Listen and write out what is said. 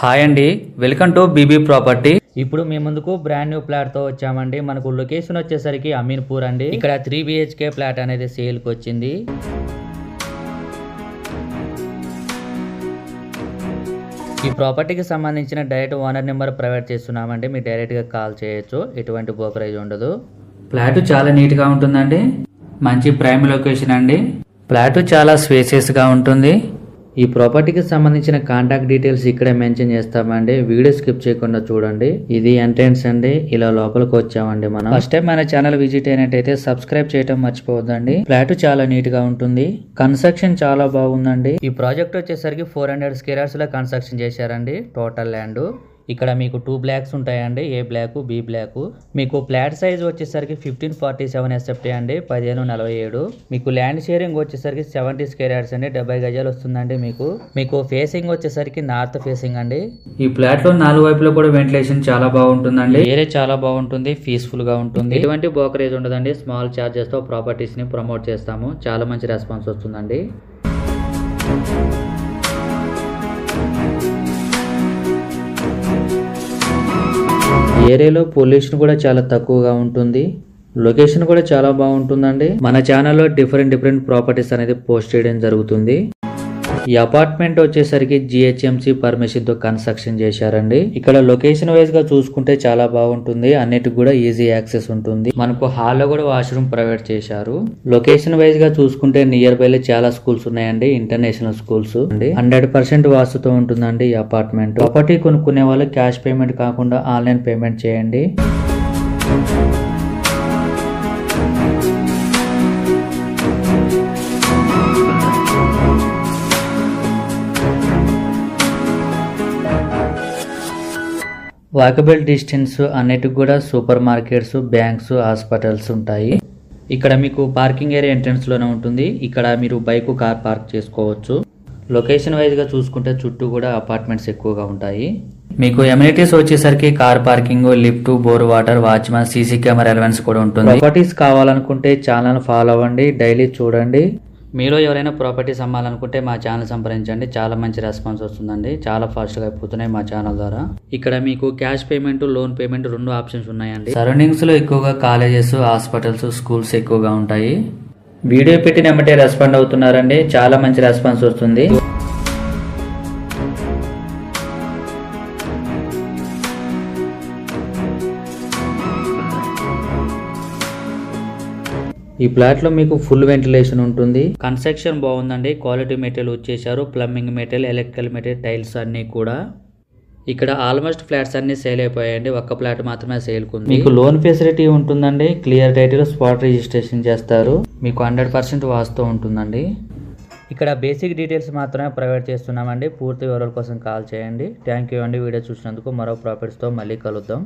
Hi అండి, welcome to BB property. ఇప్పుడు మీ ముందుకు బ్రాండ్ న్యూ ఫ్లాట్ తో వచ్చామండి. మనకు లొకేషన్ వచ్చేసరికి అమీన్పూర్ అండి. ఇక్కడ 3 BHK ఫ్లాట్ అనేది సేల్ కి వచ్చింది. ఈ ప్రాపర్టీకి సంబంధించిన డైరెక్ట్ ఓనర్ నెంబర్ ప్రొవైడ్ చేస్తున్నామండి. మీరు డైరెక్ట్ గా కాల్ చేయొచ్చు, ఎటువంటి బ్రోకరేజ్ ఉండదు. ఫ్లాట్ చాలా నీట్ గా ఉంటుందండి. మంచి ప్రైమ్ లొకేషన్ అండి. ఫ్లాట్ చాలా స్పేసియస్ గా ఉంటుంది. ఈ ప్రాపర్టీకి సంబంధించిన కాంటాక్ట్ డీటెయిల్స్ ఇక్కడే మెన్షన్ చేస్తామండి. వీడియో స్కిప్ చేయకుండా చూడండి. ఇది ఎంట్రన్స్ అండి. ఇలా లోపలికి వచ్చామండి. మనం ఫస్ట్ టైం మన ఛానల్ విజిట్ అయినట్టయితే సబ్స్క్రైబ్ చేయడం మర్చిపోవద్దండి. ఫ్లాట్ చాలా నీట్ గా ఉంటుంది. కన్స్ట్రక్షన్ చాలా బాగుందండి. ఈ ప్రాజెక్ట్ వచ్చేసరికి 400 square yards లో కన్స్ట్రక్షన్ చేశారండి. టోటల్ ల్యాండ్ ఇక్కడ మీకు 2 బ్లాక్స్ ఉంటాయండి. ఏ బ్లాక్, బి బ్లాక్. మీకు ఫ్లాట్ సైజ్ వచ్చేసరికి 1547 SFT అండి. 1547. మీకు ల్యాండ్ షేరింగ్ వచ్చేసరికి 70 square yards అండి. 70 గజాలు వస్తుందండి. మీకు ఫేసింగ్ వచ్చేసరికి నార్త్ ఫేసింగ్ అండి. ఈ ఫ్లాట్ లో 4 వైపులో కూడా వెంటిలేషన్ చాలా బాగుంటుందండి. ఏరియా చాలా బాగుంటుంది, పీస్ఫుల్ గా ఉంటుంది. ఎటువంటి బ్రోకరేజ్ ఉండదండి. స్మాల్ చార్జెస్ తో ప్రాపర్టీస్ ని ప్రమోట్ చేస్తాము. చాలా మంచి రెస్పాన్స్ వస్తుందండి. ఏరియాలో పొల్యూషన్ కూడా చాలా తక్కువగా ఉంటుంది. లొకేషన్ కూడా చాలా బాగుంటుందండి. మన ఛానల్లో డిఫరెంట్ ప్రాపర్టీస్ అనేది పోస్ట్ చేయడం జరుగుతుంది. ఈ అపార్ట్మెంట్ వచ్చేసరికి GHMC పర్మిషన్ తో కన్స్ట్రక్షన్ చేశారండి. ఇక్కడ లొకేషన్ వైజ్ గా చూసుకుంటే చాలా బాగుంటుంది. అన్నిటికి కూడా ఈజీ యాక్సెస్ ఉంటుంది. మనకు హాల్ లో కూడా వాష్రూమ్ ప్రొవైడ్ చేశారు. లొకేషన్ వైజ్ గా చూసుకుంటే నియర్ బై లో చాలా స్కూల్స్ ఉన్నాయండి. ఇంటర్నేషనల్ స్కూల్స్ అండి. 100% వాస్తుతో ఉంటుందండి ఈ అపార్ట్మెంట్. ప్రాపర్టీ కొనుక్కునే వాళ్ళు క్యాష్ పేమెంట్ కాకుండా ఆన్లైన్ పేమెంట్ చేయండి. వాకబుల్ డిస్టెన్స్ అన్నిటికి కూడా సూపర్ మార్కెట్స్, బ్యాంక్స్, హాస్పిటల్స్ ఉంటాయి. ఇక్కడ మీకు పార్కింగ్ ఏరియా ఎంట్రన్స్ లోనే ఉంటుంది. ఇక్కడ మీరు బైక్, కార్ పార్క్ చేసుకోవచ్చు. లొకేషన్ వైజ్ గా చూసుకుంటే చుట్టూ కూడా అపార్ట్మెంట్స్ ఎక్కువగా ఉంటాయి. మీకు ఎమ్యూనిటీస్ వచ్చేసరికి car parking, lift, bore water, watchman, CC camera ఎలవెన్స్ కూడా ఉంటుంది. ప్రాపర్టీస్ కావాలనుకుంటే ఛానల్ ఫాలో అవ్వండి, డైలీ చూడండి. మీరు ఎవరైనా ప్రాపర్టీస్ అమ్మాలనుకుంటే మా ఛానల్ సంప్రదించండి. చాలా మంచి రెస్పాన్స్ వస్తుందండి. చాలా ఫాస్ట్ గా అయిపోతున్నాయి మా ఛానల్ ద్వారా. ఇక్కడ మీకు cash payment, loan payment 2 options ఉన్నాయండి. సరౌండింగ్స్ లో ఎక్కువగా కాలేజెస్, హాస్పిటల్స్, స్కూల్స్ ఎక్కువగా ఉంటాయి. వీడియో పెట్టిన వెంటనే రెస్పాండ్ అవుతున్నారండి. చాలా మంచి రెస్పాన్స్ వస్తుంది. ఈ ఫ్లాట్ లో మీకు ఫుల్ వెంటిలేషన్ ఉంటుంది. కన్స్ట్రక్షన్ బాగుందండి. క్వాలిటీ మెటీరియల్ వచ్చేసారు. Plumbing material, electrical material, tiles అన్ని కూడా. ఇక్కడ ఆల్మోస్ట్ ఫ్లాట్స్ అన్ని సేల్ అయిపోయాయండి. ఒక్క ఫ్లాట్ మాత్రమే సేల్ కుంది. మీకు లోన్ ఫెసిలిటీ ఉంటుందండి. క్లియర్ టైటిల్, స్పాట్ రిజిస్ట్రేషన్ చేస్తారు. మీకు 100% వాస్తు ఉంటుందండి. ఇక్కడ బేసిక్ డీటెయిల్స్ మాత్రమే ప్రొవైడ్ చేస్తున్నామండి. పూర్తి వివరాల కోసం కాల్ చేయండి. థ్యాంక్ యూ అండి. వీడియో చూసినందుకు. మరో ప్రాపర్టీస్ తో మళ్ళీ కలుద్దాం.